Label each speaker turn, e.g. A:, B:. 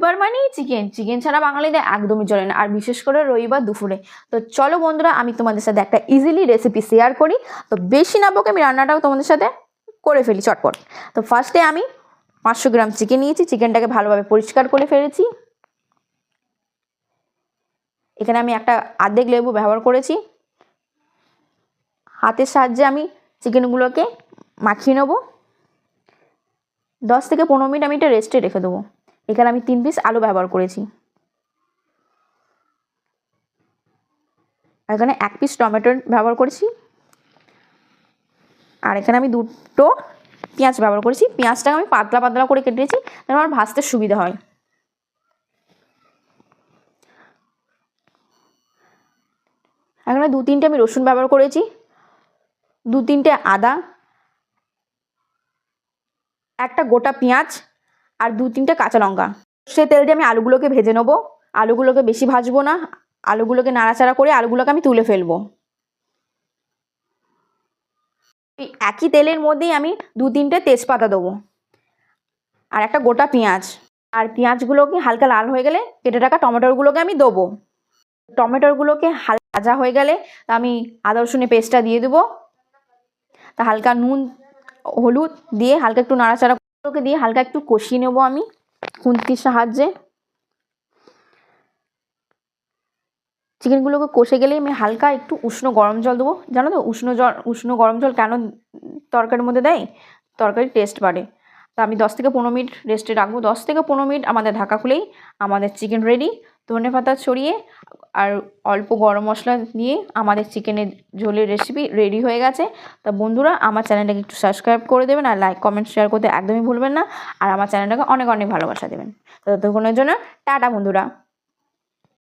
A: রবিবার মানেই chicken, chicken ছাড়া বাঙালিদের একদমই চলে না, আর বিশেষ করে রবিবার দুপুরে। তো চলো বন্ধুরা, আমি তোমাদের সাথে একটা ইজিলি রেসিপি শেয়ার করি। তো বেশি না বকে আমি রান্নাটাও তোমাদের সাথে করে ফেলি চটপট। তো ফার্স্টে আমি 500 গ্রাম চিকেন নিয়েছি, চিকেনটাকে ভালোভাবে পরিষ্কার করে ফেলেছি। এখানে আমি একটা অর্ধেক লেবু ব্যবহার করেছি। হাতের সাহায্যে আমি চিকেনগুলোকে মাখিয়ে নেব। 10 থেকে 15 মিনিট আমি এটা রেস্টে রেখে দেবো। এখানে আমি 3 পিস আলু ব্যবহার করেছি। এখানে 1 পিস টমেটো ব্যবহার করেছি। আর এখানে আমি 2টো পেঁয়াজ ব্যবহার করেছি। পেঁয়াজটাকে আমি পাতলা পাতলা করে কেটেছি, যেন আমার ভাজতে সুবিধা হয়। এখানে 2-3টে আমি রসুন ব্যবহার করেছি, 2-3টে আদা, একটা গোটা পেঁয়াজ আর 2-3টে কাঁচা লঙ্কা। সে তেল দিয়ে আমি আলুগুলোকে ভেজে নেবো। আলুগুলোকে বেশি ভাজবো না, আলুগুলোকে নাড়াচাড়া করে আলুগুলোকে আমি তুলে ফেলবো। এই একই তেলের মধ্যেই আমি 2-3টে তেজপাতা দেবো আর একটা গোটা পেঁয়াজ। আর পেঁয়াজগুলোকে হালকা লাল হয়ে গেলে কেটে রাখা টমেটোগুলোকে আমি দেবো। টমেটোগুলোকে হালকা ভাজা হয়ে গেলে আমি আদা রসুনের পেস্টটা দিয়ে দেবো। তা হালকা নুন হলুদ দিয়ে হালকা একটু নাড়াচাড়া দিয়ে হালকা একটু কষিয়ে নেবো আমি খুন্তির সাহায্যে। চিকেনগুলোকে কষে গেলেই আমি হালকা একটু উষ্ণ গরম জল দেবো। জানো তো উষ্ণ গরম জল কেন তরকারির মধ্যে দেয়? তরকারির টেস্ট বাড়ে। তো আমি 10 থেকে 15 মিনিট রেস্টে রাখবো। 10 থেকে 15 মিনিট আমাদের ঢাকা খুলেই আমাদের চিকেন রেডি। ধনেপাতা ছড়িয়ে আর অল্প গরম মশলা দিয়ে আমাদের চিকেনের ঝোলের রেসিপি রেডি হয়ে গেছে। তা বন্ধুরা, আমার চ্যানেলটাকে একটু সাবস্ক্রাইব করে দেবেন আর লাইক কমেন্ট শেয়ার করতে একদমই ভুলবেন না। আর আমার চ্যানেলটাকে অনেক অনেক ভালোবাসা দেবেন। ততক্ষণের জন্য টাটা বন্ধুরা।